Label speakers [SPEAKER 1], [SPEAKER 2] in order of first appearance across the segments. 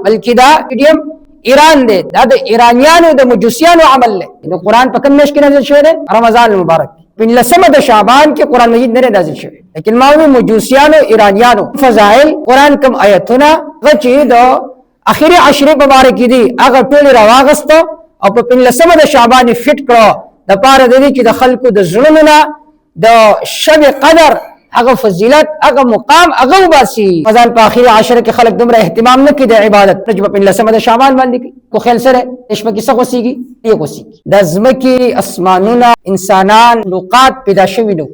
[SPEAKER 1] بلکې دا میډیم ایران دی، دا د ایرانیانو د مجوسیانو عمل دی. د قرآن په کوم میاشت کې نازل شوی دی؟ رمضان المبارک 15 د شعبان کې قرآن مجید نه نازل شوی، لیکن ماوی مجوسیانو ایرانیانو فضائل قرآن کم آیتونه چې د اخیری عشره مبارک دي هغه ټول راواغسته او په 15 د شعبان فټ کړو د پاره د دې چې د خلکو د زړونو نه د شب قدر هغه فضیلت هغه مقام هغه وباسي. رمضان په اخیری عشره کې خلک دومره اهتمام نه کوي د عبادت، چې په 15 د شعبان باندې کوي. کو خیال سره شپه کې څه غوسیږي؟ یې غوسیږي. د ځمکې اسمانونه انسانان مخلوقات پیدا شوي نو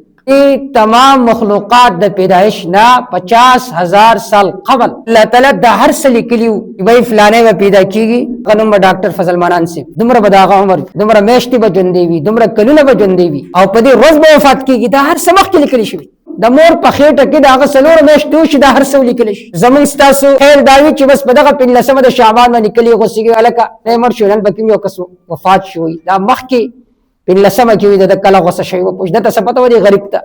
[SPEAKER 1] تمام مخلوقات د پیدایش نه 50,000 سال قبل الله تعالی د هر څه لیکلیو چې به فلانه و پیدا کیږي. غنوم ډاکټر فضل مانان سي دومره بداغه عمر دومره میشتي به ژوندې وي دومره کلونه به ژوندې وي او په دې ورځ به وفات کیږي. دا هر څه مخکې لیکل شوی. د مور په خېټه کې د هغه څلور میاشتې شي دا هر څه لیکل شي. زمون ستاسو خیر داوي چې بس په دغه 15 د شعبان باندې کلی غوسیږي الکه مر شو نن پکې یو کس وفات شوی دا مخکې 15 کې د کله غوسه شوی و پوښتنه ته پته ودی غریب ته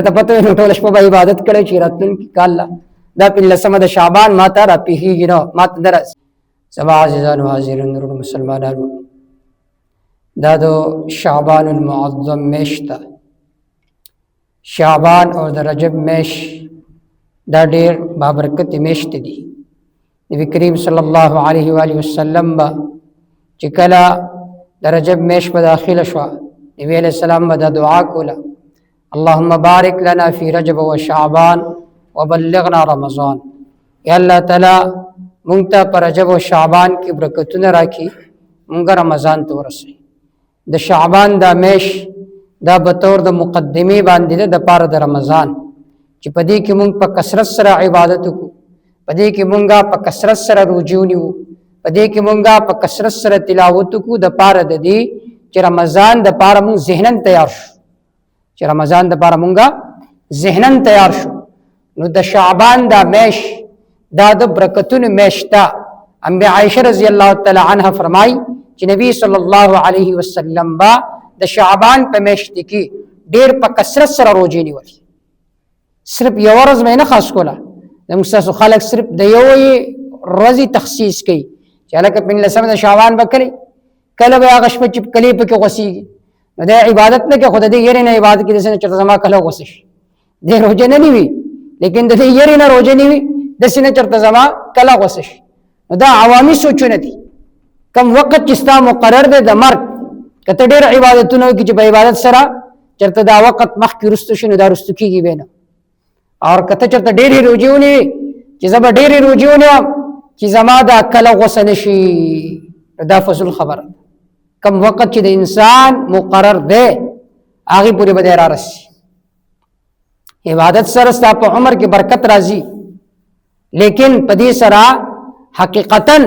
[SPEAKER 1] ته پته نو ټول شپه به عبادت کړي چې راتلونکي کال دا 15 د شعبان ماته را پیږي نو ماته درس سبا عزیزانو حاضرین نور مسلمانانو دا دو شعبان المعظم میشته. شعبان او د رجب میش دا ډیر بابرکت میشت دي. نبی کریم صلی الله علیه و آله وسلم با چې کله د رجب میش په داخله شو نبی علیہ السلام با دا دعا کوله اللهم بارک لنا فی رجب و شعبان وبلغنا رمضان. یا الله تعالی مونږ ته پر رجب او شعبان کې برکتونه راکړي مونږ رمضان ته ورسوي. د شعبان دا میش دا بطور د مقدمه باندې د پاره د رمضان چې پدې کې مونږ په کثرت سره عبادت وکړو، پدې کې مونږه په کثرت سره روزي ونیو، پدې کې مونږه په کثرت سره تلاوت وکړو د پاره د دې چې رمضان د پاره مونږ ذهنن تیار شو، چې رمضان د پاره مونږه ذهنن تیار شو. نو د شعبان دا میش دا د برکتونو میشتا. ام عائشہ رضی الله تعالی عنها فرمای چې نبی صلی الله علیه وسلم با د شعبان په میاشت کې ډیر په کثرت سره روزي نیول. صرف یو ورځ مې نه خاص کوله. د موږ خلک صرف د یو ورځې تخصیص کوي چې لکه 15 د شعبان بکړي کله به هغه شپه چې کلی په کې غوسیږي نو د عبادت نه کې خود دې یې نه عبادت کې د سن چرته زما کله غوسش دې روزه نه نیوي لیکن د دې یې نه روزه نیوي د سن چرته زما کله غوسش. نو دا عوامي سوچونه دي. کم وخت چې ستا مقرر دی د مرګ کته ډېر عبادتونه کې چې په عبادت سره چرته دا وخت مخکې رستو شنو دا رستو کېږي به نه او کته چرته ډېرې روزيونی چې زما ډېرې روزيونه چې زما دا کله غوسه نشي دا فضل خبره. کم وخت چې د انسان مقرر دی هغه پورې به را رسي. عبادت سره ستا په عمر کې برکت راځي لیکن په دې سره حقیقتا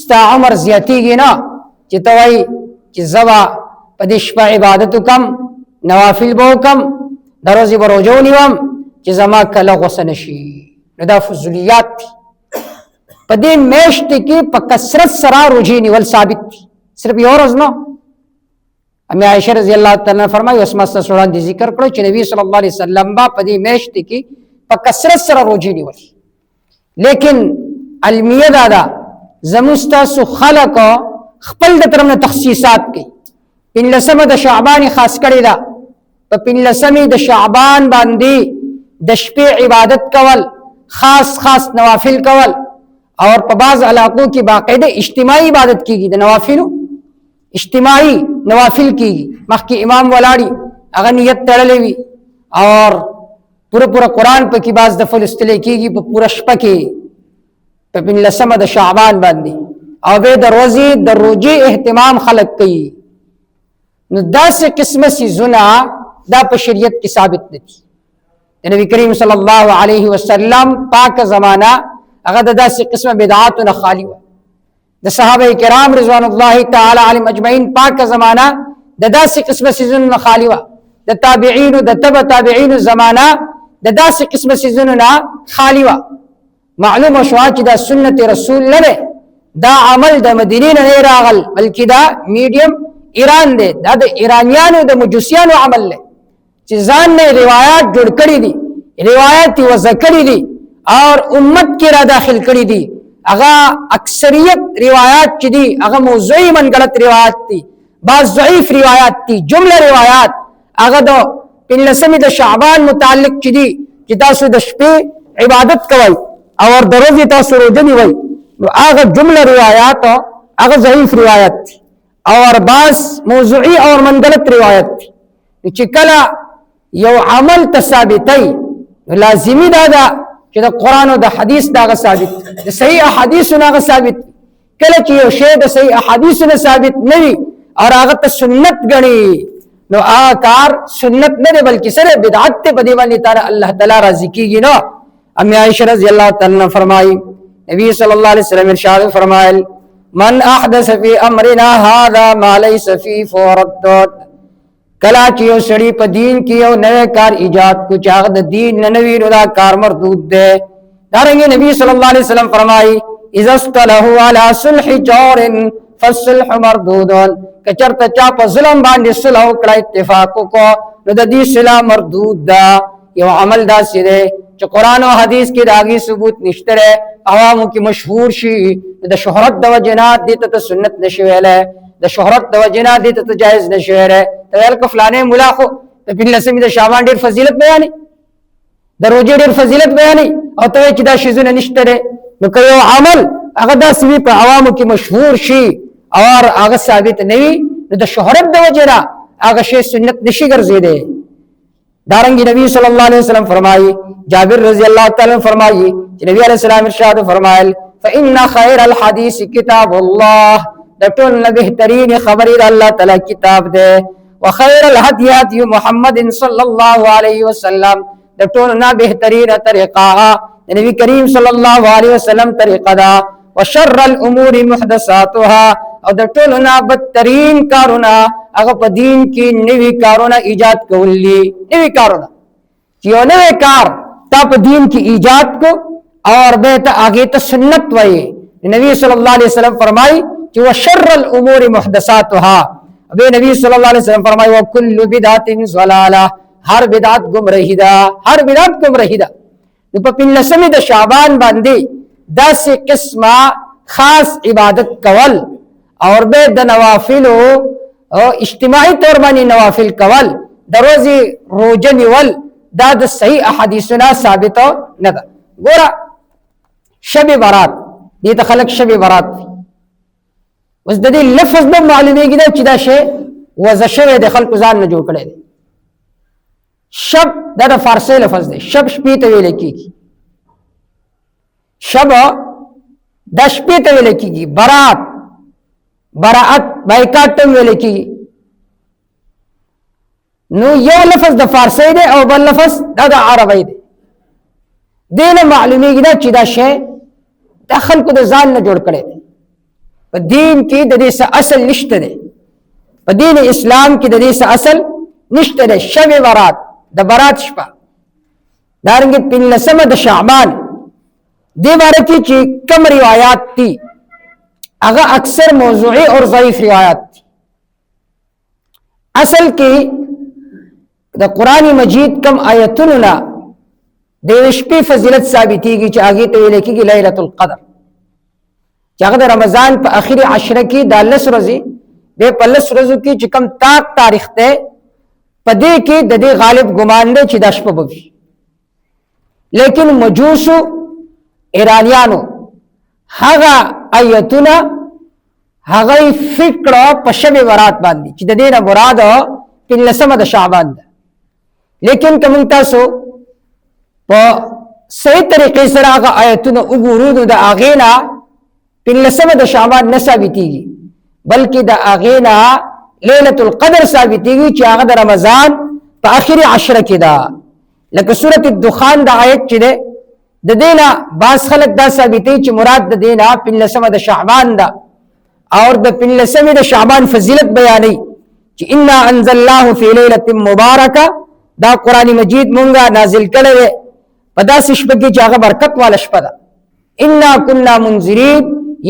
[SPEAKER 1] ستا عمر زیاتیږي نه چې توای چې زوا په دې شپه عبادت کم نوافل به کم دروازې به روزه ونیوم چې زما کله غوسه نشي. نو دا فضولیات دي. په دې میاشت کې په کثرت سره روزه نیول ثابت دي صرف یو ورځ نه. ام عائشہ رضی الله تعالی عنها فرمایي اسما سره د ذکر کړو چې نبی صلی الله علیه وسلم با په دې میاشت کې په کثرت سره روزه نیول. لیکن المیه دا زموستاسو خلق خپل د طرف نه تخصیصات کوي. 15 د شعبان خاص کړی دا په 15 د شعبان باندې د شپې عبادت کول خاص خاص نوافل کول اور په بعض علاقو کې باقاعده اجتماعي عبادت کیږي. د نوافلو اجتماعي نوافل کیږي مخکې امام ولاړی هغه نیت تړلې وي اور پورا قرآن په کې بعض د فلسطین کیږي په پورا شپه کې په 15 د شعبان باندې او به د روزي د روزي اهتمام خلق کوي. نو داسې قسمه سيزونه دا په شریعت کې ثابت دي. نبی کریم صلی الله علیه وسلم پاک زمانہ هغه د داسې قسمه بدعاتونه خالی و. د صحابه کرام رضوان الله تعالی علیهم اجمعین پاک زمانہ د داسې قسمه سيزونه خالی و. د تابعین او د تبع تابعین زمانہ د داسې قسمه سيزونه خالی و. معلومه شو چې دا سنت رسول نه دا عمل د مدینې نه راغل بلکې دا میډیم ایران دی. دا د ایرانیانو د مجوسیانو عمل دی چې ځان نه روایت جوړ کړی دي روایت وضع کړی دي اور امت کې را داخل کړی دي اغا اکثریت روایات چی دی اغا موضوعی من غلط روایات تی، بعض ضعیف روایات تی، جمله روایات اغا دو پنلسمی د شعبان متعلق چی دی چی تاسو د شپې عبادت کوي اور د ورځې تاسو روزه نیوئ، نو اغا جمله روایات اغا ضعیف روایت تی اور بعض موضوعی اور من غلط روایت تی. چې کله یو عمل ثابتای لازمی دا چې د قران او د حدیث دا ثابت، د صحیح احادیث نه ثابت. کله چې یو شی د صحیح احادیث نه ثابت نه وي اور هغه ته سنت غني، نو هغه کار سنت نه دی بلکې سره بدعت ته په دی باندې تعالی الله تعالی راضي کیږي. نو ام عائشہ رضی اللہ تعالی عنہ فرمائی نبی صلی اللہ علیہ وسلم ارشاد فرمائل من احدث فی امرنا هذا ما ليس فيه فرد، کلا چې یو سړی په دین کې یو نوې کار ایجاد کو چاغ د دین نه نوی نو دا کار مردود ده. دارنګه نبی صلی الله علیه وسلم فرمایي اذا استلهوا على صلح جور فالصلح مردود، کچرته چا په ظلم باندې صلح وکړه اتفاق کو نو د دې صلح مردود ده. یو عمل دا سره چې قران او حدیث کې داغي ثبوت نشته عوامو کې مشهور شي د شهرت د وجنات دي ته سنت نشي ویله، د شهرت د وجنات دي ته جائز نشي ویله. تل کو فلانه مولا خو په پنځمه د شعبان ډیر فضیلت بیانې، د روزې ډیر فضیلت بیانې او ته چې دا شیزونه نشته نو کيو عمل هغه د سوي په عوامو کې مشهور شي اور هغه ثابت نه وي نو د شهرت د وجنه هغه شی سنت نشي ګرځیدي. دارنګ نبی صلی الله علیه وسلم فرمایي جابر رضی الله تعالی عنہ فرمایي چې نبی علیہ السلام ارشاد فرمایل فإن خير الحديث كتاب الله، د ټول نه بهترین خبرې د الله تعالی کتاب ده. وخير الهدي هدي محمد صلى الله عليه وسلم، د ټول نه بهترین طریقه د نبی کریم صلی الله علیه وسلم طریقه ده. وشر الامور محدثاتها، او د ټول نه بدترین کارونه هغه په دین کې نوی کارونه ایجاد کولی. نوی کارونه چې یو نوی کار تا په دین کې ایجاد کو اور به ته هغه ته سنت وایي. نبی صلی الله علیه وسلم فرمایي چې وشر الامور محدثاتها، ابے نبی صلی اللہ علیہ وسلم فرمائے وکل بدعت ضلالہ، ہر بدعت گمراہی دا، ہر بدعت گمراہی دا. نو په پنځمه د شعبان باندې داسې قسمه خاص عبادت کول اور به د نوافل او اجتماعي تور باندې نوافل کول د ورځې روزه نیول دا د صحیح احادیثنا ثابت نه ده. ګوره شب برات دې ته خلق شب برات اوس د دې لفظ به معلومیږي چې دا شی وزه شوی د خلکو ځان نه جوړ کړی دی. شب دا د فارسی لفظ دی، شب شپې ته ویل کېږي، شب د شپې ته ویل کېږي، برات براعت بایکاټ ته ویل کېږي. نو یو لفظ د فارسی دی او بل لفظ دا د عربی دی. دې نه معلومیږي چې دا شی د خلکو د ځان نه جوړ کړی دی. په دین کې د دې څه اصل نشته دی، په دین اسلام کې د دې څه اصل نشته دی. شب برات د برات شپه دارنګه پنځمه د شعبان دې باره کې چې کم روایات دي هغه اکثر موضوعي اور ضعیف روایات دي. اصل کې د قرآن مجید کم آیتونو نه د شپې فضیلت ثابتېږي چې هغې ته ویل کېږي لیلة القدر، چې هغه د رمضان په اخري عشره کې دا 10 ورځې دی. په 10 ورځو کې چې کم تاریخ دی په دې کې د دې غالب ګمان دی چې دا شپه به وي. لیکن مجوسو ایرانیانو هغه آیتونه هغه فکر په شب برات باندې چې د دې نه مراد 15 د شعبان ده. لیکن کوم تاسو په صحیح طریقې سره هغه آیتونه وګورو د هغې نه 15 د شعبان نه ثابتېږي بلکې د هغې نه لیلة القدر ثابتېږي چې هغه د رمضان په آخري عشره کې ده. لکه سورة الدخان د آیت چې ده د دې نه بعض خلک دا ثابتوي چې مراد د دې نه 15 د شعبان ده اور د 15 د شعبان فضیلت بیانوي چې انا انزلناه فی لیلة مبارکه، دا قرآن مجید مونږه نازل کړی دی په داسې شپه کې چې هغه برکت والا شپه ده. انا كنا منذرین،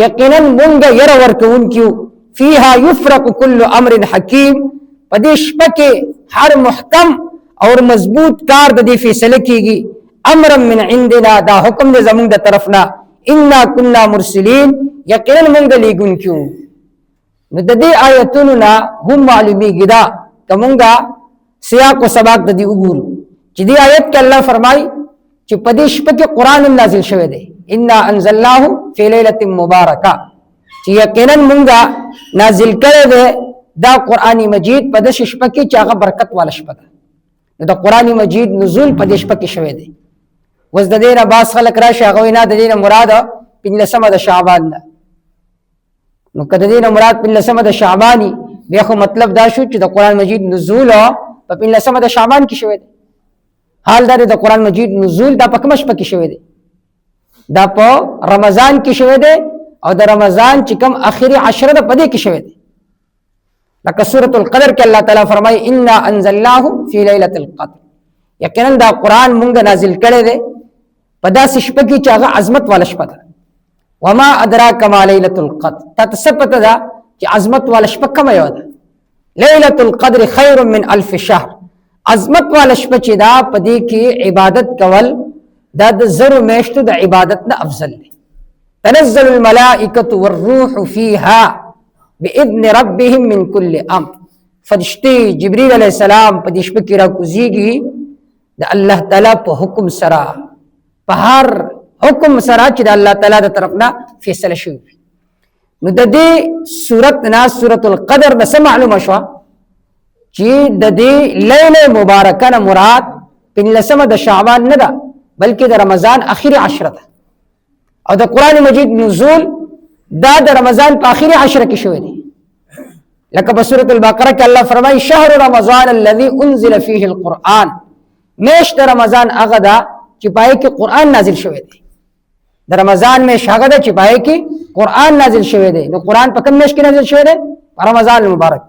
[SPEAKER 1] یقینا مونږه ير ورکوونکیو، فیها یفرق کل امر حکیم، په دې شپه کې هر محکم اور مضبوط کار د دې فیصله کیږي. امر من عندنا، دا حکم دې زمونږ د طرفنا، इन्ना कुन्ना मुरसलीन यकीनन मोंग लेगुन क्यों नو د دې آیتونو نه هم معلومیږي دا کومګه سیاق او سباق د دې وګورو چې دې آیت کې الله فرمایي چې په دې شپه کې قران نازل شوی دی انا انزلناه فی لیلۃ مبارکه چې یقینا مونږه نازل کړی دی دا قرآنی مجید په دې شپه کې چې هغه برکت والا شپه ده نو د قرآنی مجید نزول په دې شپه کې شوی دی وز د دې نه باس خلک راشي هغه نه د دې نه مراد 15 د شعبان ده نو کله دې نه مراد 15 د شعبانی بیا خو مطلب دا شو چې د قرآن مجید نزول په 15 د شعبان کې شوی دی حال دا د قرآن مجید نزول دا په کوم شپه کې شوی دی دا په رمضان کې شوی دی او د رمضان چې کوم اخري 10 د پدې کې شوی دی لکه سورۃ القدر کې الله تعالی فرمایي انا انزلناه فی لیلۃ القدر یقینا دا قرآن مونږ نازل کړی دی په داسې شپه کې چې هغه عظمت والا شپه ده وما ادراک ما لیلۃ القدر تتثبت دا چې عظمت والا شپه کومه یو ده لیلۃ القدر خیر من الف شهر عظمت والا شپه چې دا پدې کې عبادت کول دا د زرو میاشتو د عبادت نه افضل دی تنزل الملائکة والروح فيها باذن ربهم من كل امر فرشتي جبريل علیہ السلام په دې شپه کې راکوزيږي د الله تعالی په حکم سره په هر حکم سره چې د الله تعالی د طرف نه فیصله شوی نو د دې سورۃ نه سورۃ القدر د څه معلومه شو چې د دې لیله مبارکه نه مراد 15 د شعبان نه ده بلکې د رمضان اخري 10 ده او د قرآن مجید نزول دا د رمضان په اخري 10 کې شوی دی لکه په سورۃ البقره کې الله فرمایي شهر رمضان الذي انزل فيه القرآن میاشت رمضان هغه ده چې پای کې قرآن نازل شوی دی د رمضان میاشت هغه ده چې پای کې قرآن نازل شوی دی نو قرآن په کوم میاشت کې نازل شوی دی رمضان المبارک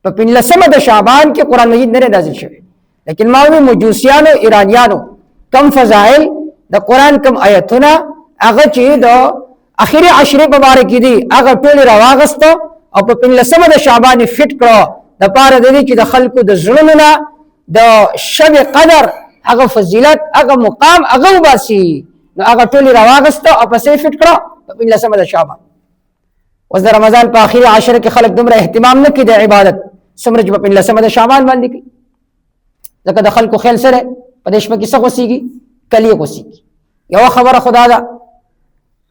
[SPEAKER 1] په 15 د شعبان کې قرآن مجید نه نازل شوی لیکن ماوی مجوسیانو ایرانیانو کم فضائل د قرآن کم آیتونه هغه چې د اخري 10 مبارک دي هغه ټول راواغسته او په 15 د شعبان فټ کړو د پاره د دې چې د خلکو د زړونو نه د شب قدر هغه فضیلت هغه مقام هغه وباسي نو هغه ټول راواغسته او په سیف فټ کړو په 15 د شعبان اوس د رمضان په اخري 10 کې خلک دومره اهتمام نه کوي د عبادت څومره چې په 15 د شعبان باندې کوي ځکه د خلکو خیال سره په دې شپه کې څه غوسیږي کلی غوسیږي یو خبره خدا ده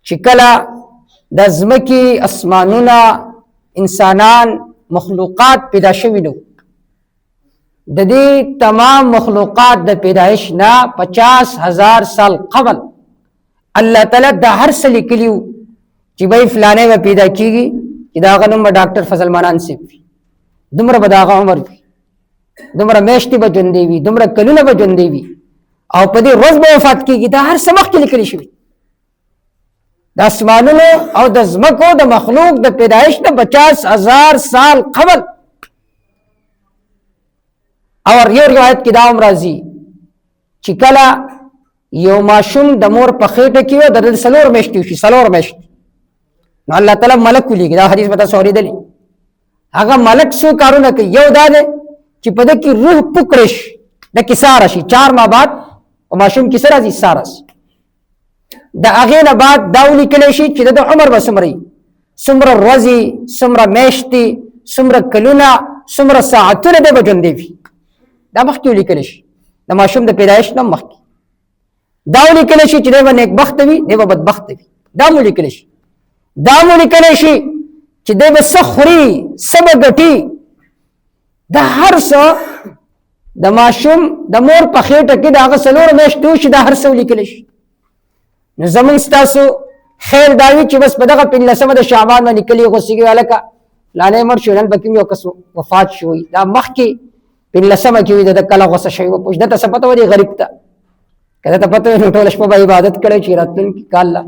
[SPEAKER 1] چې کله د ځمکې اسمانونه انسانان مخلوقات پیدا شوي نو د دې تمام مخلوقات د پیدایش نه 50,000 سال قبل الله تعالی د هر څه لیکلیو چې به فلانه به پیدا کیږي چې دا غنوم ډاکټر فضل مانان سي دومره به دا عمر وي دومره میاشتې به ژوندې وي دومره کلونه به ژوندې وي او په دې ورځ به وفات کیږي دا هر څه مخکې لیکل شوي د اسمانونو او د ځمکو د مخلوق د پیدایش نه 50,000 سال قبل او یو روایت کې دا هم راځي چې کله یو ماشوم د مور په خېټه کې و د 3 میاشتې شي 3 میاشتې نو الله تعالی ملک ولېږي دا حدیث پتا سوري دی هغه ملک څو کارونه کوي یو دا دی چې په دې کې روح پکړش د کیسار شي 4 ماه بعد او ماشوم کې سره دي سارس د هغه نه بعد داولي کلی شي چې د عمر وسمري سمره ورځي سمره میاشتې سمره کلونه سمره ساعتونه د بجوندې وي دا مخکې لیکل شي د ماشوم د پیدایش نه مخکې داولي کلی شي چې د نیک بخت وي د بدبخت وي دا مو لیکل شي دا مو لیکل شي چې د بسخري سبب غټي د هر څه د ماشوم د مور په خېټه کې د هغه 3 میاشتو شي د هر څه لیکل شي نو زمون ستاسو خیر داوی چې بس په دغه 15 د شعبان باندې کلی غوسیږي الکا لانه مر شو نن بکیم یو کس وفات شوی دا مخکې 15 کې د کله غوسه شوی په پښه ته سپته وری غریب ته کله ته پته نو ټول شپه عبادت کړي چې راتلون کې کاله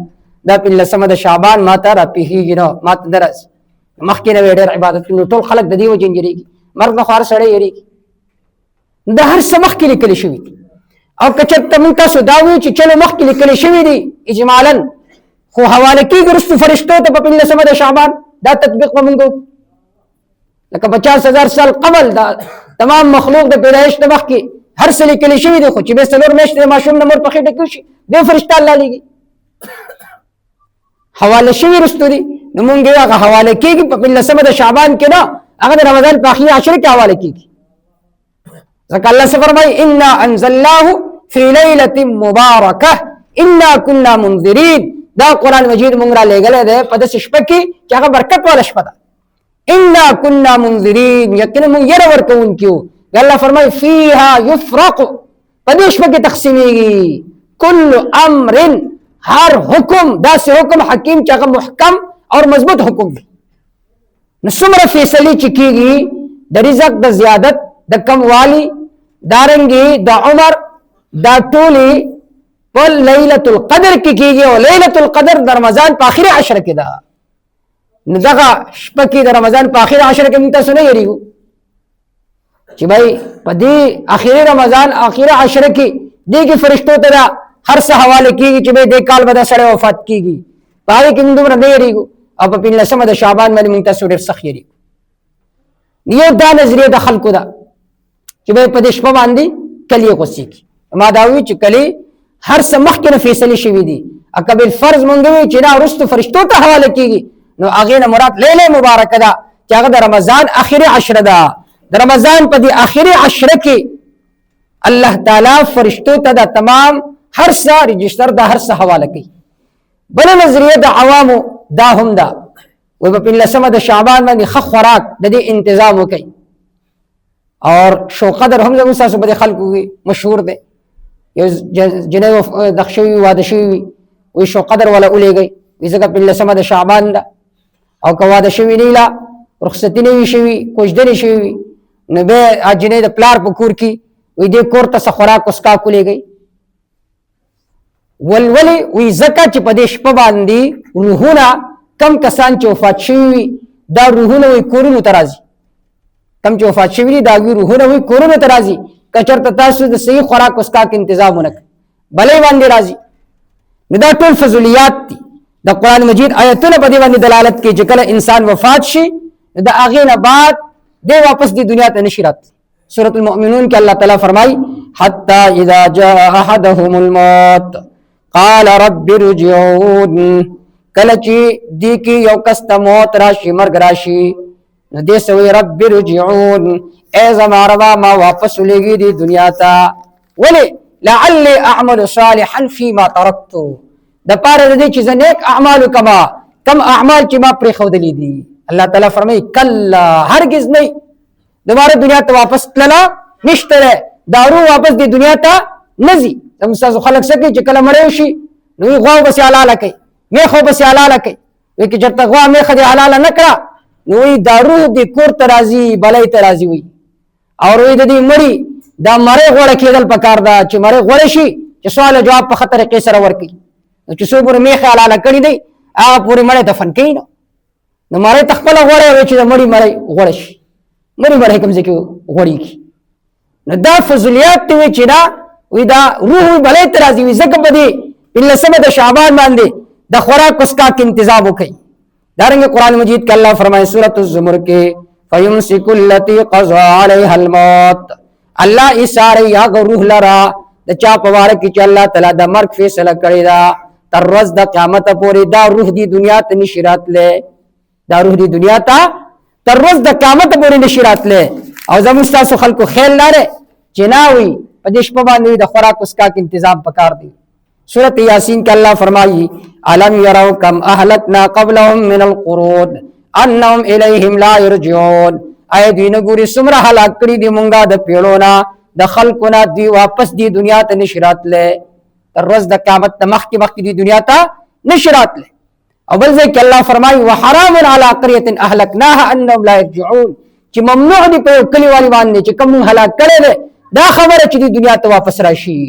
[SPEAKER 1] دا 15 د شعبان ماته را پیږي نو ماته درس مخکې نه ډېر عبادت نو ټول خلک د دې وجه انجریږي مرګ نه خار سره یری د هر څه مخکې لیکل شوی او کچته مونږ تاسو دا وی چې چلو مخکې لیکل شوی دی اجمالا خو حواله کیږي رسو فرشتو ته په 15 د شعبان دا تطبیق مونږ لکه 50,000 سال قبل دا تمام مخلوق د پیدایش د مخکې هر څه لیکل شوی دی خو چې به 3 میاشتې ماشوم نمبر په خېټه کې شي د فرشتہ الله لګي حواله شوی رستو دي نو مونږ یې هغه حواله کیږي په 15 د شعبان کې نه، هغه د رمضان په اخري 10 کې حواله کیږي. ځکه الله سے فرمایي انا انزلناه فی لیلة مبارکه انا كنا منذرین، دا قرآن مجید مونږ را لېږلی دی په داسې شپه کې چې هغه برکت والا شپه ده. انا كنا منذرین، یقینا مونږ یره ورکوونکي وو. الله فرمایي فیها یفرق، په دې شپه کې تقسیمیږي کل امر، ہر حکم، داسې حکم حکیم چې هغه محکم اور مضبوط حکم دی. نو څومره فیصلې چې کېږي د رزق د زیادت د کموالي دارنګې د عمر دا ټولې په لیلة القدر کې کېږي او لیلة القدر د رمضان په آخري 10 کې ده. نو دغه شپه کې د رمضان په آخري 10 کې موږ تاسو نه یریږو چې بھائی په دې آخري رمضان آخري 10 کې دې کې فرشتو ته دا هر څه حواله کېږي چې بھائی دې کال به دا سړی وفات کېږي، په هغې کې موږ دومره نه یریږو او په 15 د شعبان باندې موږ تاسو ډېر سخت یریږو. یو دا نظریه د خلکو ده چې بھائی په دې شپه باندې کلي غوڅېږي. ما دا وایي چې کلي هر څه مخکې نه فیصلې شوي دي، که بالفرض مونږ وایو چې نه وروستو فرشتو ته حواله کېږي، نو هغې نه مراد لیله مبارکه ده چې هغه د رمضان آخري 10 ده. د رمضان په دې آخري 10 کې الله تعالی فرشتو ته د تمام هر څه رجسټر د هر څه حواله کوي. بله نظریه د عوامو دا هم ده، وایي په 15 د شعبان باندې ښه خوراک د دې انتظام وکړي. اور شو قدر هم زموږ ستاسو په دې خلکو کې مشهور دی. یو جنۍ دغ شوي وي، واده شوي وي، وایي شو قدر والا ولېږئ، وایي ځکه 15 د شعبان ده. او که واده شوي نه لا رخصتي نه وي شوي، کوژدنې شوي وي، نو بیا جنۍ د پلار په کور کې وایي دې کور ته څه خوراک وسکاک ولېږئ. ولولې وایي ځکه چې په دې شپه باندې روحونه کم کسان چې وفات شوي وي دا روحونه وایي کورونو ته راځي. کم چې وفات شوي دي دا روحونه وایي کورونو ته راځي. که چېرته تاسو د صحیح خوراک وسکاک انتظام ونه کړئ بلې باندې راځي. نو دا ټول فضولیات دي. د قرآن مجید آیتونه په دې باندې دلالت کوي چې کله انسان وفات شي د هغې نه بعد دی واپس دی دنیا ته نشي راتلی. سورة المؤمنون کې الله تعالی فرمایي حتی اذا جاء احدهم الموت قال رب ارجعون، کله چې دې کې یو کس ته موت راشي، مرګ راشي، نو دې څه وایي رب ارجعون، ای زما ربا ما واپس ولېږي دې دنیا ته. ولې؟ لعلی اعمل صالحا فيما ترکت، د پاره د دې چې زه نیک اعمال وکړم کم اعمال چې ما پرېښودلي دي. الله تعالی فرمایي کلا، هرگز نه، دوباره دنیا ته واپس تللا نشته دی، دا روح واپس دې دنیا ته نه ځي. زموږ ستاسو خلک څه کوي چې کله مړی وشي نو وایي غوا بسې حلاله کوي، میښه بسې حلاله کوي. وایي که چېرته غوا میښه دې حلاله نه کړه نو وایي دا روح دې کور ته راځي، بلۍ ته راځي. وایي او وایي د دې مړي دا مړی غوړه کېدل پکار ده چې مړی غوړه شي چې سوال جواب په ښه طریقې سره ورکړي. نو چې څو پورې میښه حلاله کړي دی هغه پورې مړی دفن کوي. نو مړی ته خپله غوړی وایي چې د مړي مړی غوړه شي، مړی کوم ځای کې غوړېږي. نو دا فضولیات دی وایي چې دا وی دا روح بلې ته راځي. وي ځکه په دې 15 د شعبان باندې د خوراک وسکاک انتظام وکړئ. دارنګه قرآن مجید کې الله فرمایي سورة الزمر کې فیمسک التی قضا علیها الموت، الله ایساری هغه روح لرا د چا په واره کې چې الله تعالی د مرګ فیصله کړې ده تر ورځ د قیامت پورې دا روح دی دنیا ته نشي راتلی، دا روح دی دنیا ته تر ورځ د قیامت پورې نشي راتلی. او زموږ ستاسو خلکو خیال لري چې نه وي په دې شپه باندې د خوراک وسکاک انتظام پکار دی. سورۃ یاسین کې الله فرمایي الم یروا کم اهلکنا قبلهم من القرون انهم الیهم لا یرجعون، آیا دوی نه ګوري څومره هلاک کړي دي مونږه د پیړو نه د خلکو نه، دوی واپس دی دنیا ته نشي راتلی، تر ورځ د قیامت نه مخکې دی دنیا ته نشي راتلی. او بل ځای کې الله فرمایي وحرام علی قرية اهلکناها انهم لا یرجعون، چې ممنوع دي په کلیوالي باندې چې کوم هلاک کړي دي دا خبره چې دی دنیا ته واپس راشي.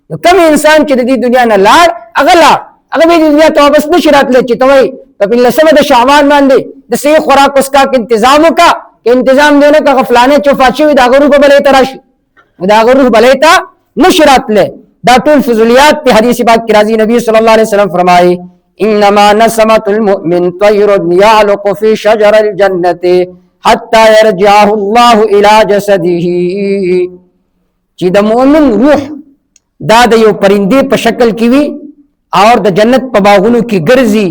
[SPEAKER 1] نو کوم انسان چې د دې دنیا نه لاړ هغه به د دنیا ته واپس نشي راتلی. چې ته وایي په 15 د شعبان باندې د صحیح خوراک وسکاک انتظام وکړه، که انتظام دی نه کړه فلانې چې وفات شوي د هغه روح به بلۍ ته راشي، د هغه روح بلۍ ته نشي راتلی. دا ټول فضولیات دی. حدیث پاک کې راځي نبی صلی الله علیه وسلم فرمایي انما نسمة المؤمن طير يعلق في شجر الجنة حتى يرجعه الله الى جسده، چې د مؤمن روح دا د یو پرندې په شکل کې وي او د جنت په باغونو کې ګرځي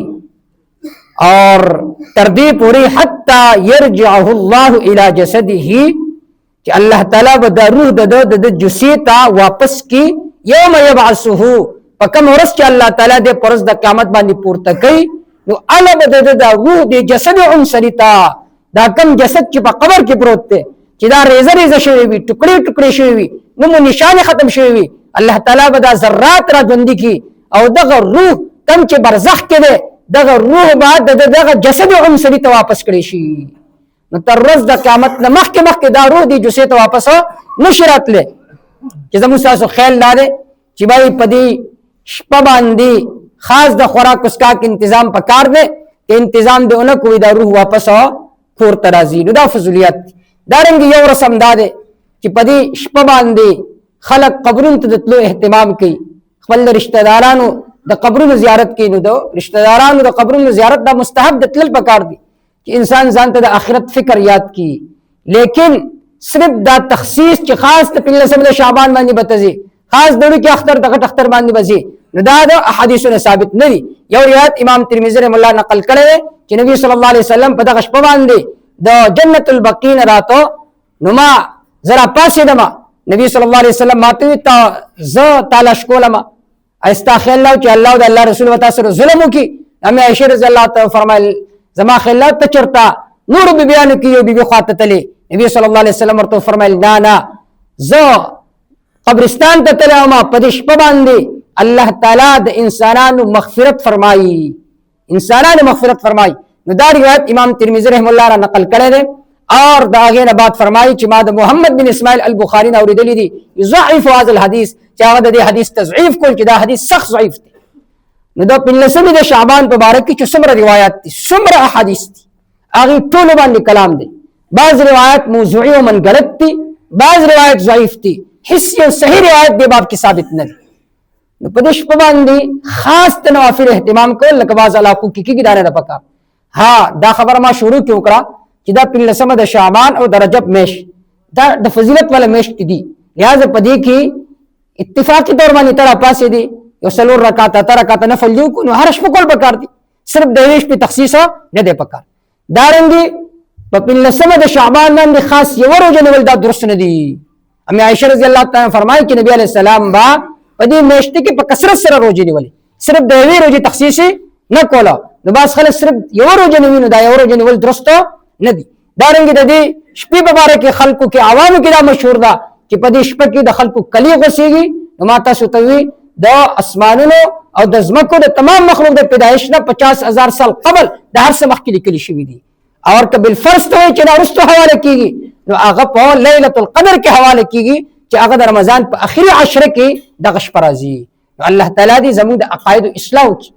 [SPEAKER 1] और तरदी पूरी हत्ता यरजअहु अल्लाहु इला जसदिही कि अल्लाह ताला ब रूह द जुसीता वापस की यौम यबअसुहु पकम औरस कि अल्लाह ताला दे परस द क़यामत बांदी पूर्ता कई नो अला द रूह दे जसद उनसरिता दा कम जसद कि कबर की प्रोत थे कि दा रेज़ा रेज़ा शवी टुकड़े टुकड़े शवी नुमो निशान खत्म शवी अल्लाह ताला बदा जर्रात रा जंदी की और दग रूह तम के बरज़ख के दे दग रूह बाद दग जसद उनसरिता वापस कड़ी शी न तरस द क़यामत न मख के दा रूह दी जुसे तो वापस नशरत ले कि जमु सासो ख्याल दादे कि भाई पदी शपा बांदी खास द खुराक उसका के इंतजाम पकार दे के इंतजाम दे उन कोई दा रूह वापस खोर तराजी नुदा फजुलियत दारंगी यो रसम दादे कि पदी शपा बांदी खलक कब्रुन तदतलो एहतिमाम की खपल रिश्तेदारानु द कब्रुन ज़ियारत की नुदो रिश्तेदारानु द कब्रुन ज़ियारत दा मुस्तहब दतल पकार दी कि इंसान जानते दा आखिरत फिक्र याद की लेकिन सिर्फ दा तखसीस के खास पिल्ले से शाबान बांधी बतजी खास दौड़ी के अख्तर दगट अख्तर बांधी बजी नुदा दा अहादीस ने साबित नहीं यो रिवायत इमाम तिरमिज़ी रहमतुल्लाह नकल करे कि नबी सल्लल्लाहु अलैहि वसल्लम पदा गशप बांधी द जन्नतुल बकीन रातो नुमा जरा पासे दमा नबी सल्लल्लाहु अलैहि वसल्लम मातवी ता ज तालाश कोलमा आइस्ता ख्याल कि अल्लाह द अल्लाह रसूल वता से जुल्म की हमें आयशा रज़ी अल्लाह तआला फरमाए जमा ख्याल तचरता नूर भी बयान की बीबी ख्वात तले नबी सल्लल्लाहु अलैहि वसल्लम और तो फरमाए ना ना ज कब्रिस्तान ततलामा पदिश पबांदी अल्लाह ताला द इंसानानु मगफिरत फरमाई इंसानानु मगफिरत फरमाई नुदा रिवायत इमाम तिरमिज़ी रहमतुल्लाह अलैह नकल करे दे और दागे न बात फरमाई चिमाद मोहम्मद बिन इस्माइल अल बुखारी ने औरदली दी युज़अफ़ु हाज़िल हदीस चावद दे हदीस तज़ईफ कुल किदा हदीस सख्त ज़ईफ थी नुदा पिल्लसमी दे शाबान मुबारक की सुमर रिवायत थी सुमर अहादीस थी आगे टोल बांधी कलाम दे बाज रिवायत मौज़ूई व मन गलत थी बाज रिवायत ज़ईफ थी हिस्से सही रिवायत दे बाब की साबित नहीं पदेश पबांदी खास तनवाफिल एहतिमाम को लकबाज अलाकू की दाने न पका हाँ दा खबर मा शुरू क्यों करा कि दा पिल्लसम द शाबान और दरजब मेश दा फजीलत वाला मेश दी लिहाजा पदी की इत्तिफाकी तौर मानी तरह पासे दी यो सलूर रकाता तरकाता नफल यूं को हरश पकोल पकार दी सिर्फ देवेश पे तखसीस हो न दे पकार दारंगी पिल्लसम द शाबान में दी खास ये रोजे निवल दा दुरुस्त न दी हमें आयशा रज़ी अल्लाह तआला फरमाई कि नबी अलैहि सलाम बा पदी मेश्ती की कसरत से रोजे निवली सिर्फ देवी रोजे तखसीस न कोला नबास खल सिर्फ ये रोजे निवी न दा ये रोजे निवल दुरुस्त नदी दारंगी ददी शपी मुबारक के खल्कु के आवाम की दा मशहूर दा कि पदी शप की द खल्कु कली गसीगी नमाता सुतवी द आसमानों और दजमको द तमाम मखलूक द पैदाइश ना 50,000 साल कबल दहर से मख की लिखली शिवी दी और कबिल फर्ज तो है कि रुस्तो हवाले कीगी तो आगा पौ लैलतुल कदर के हवाले कीगी कि आगा रमजान पर आखिरी अशरे की दगश पराजी अल्लाह ताला दी जमीन अकायद इस्लाम की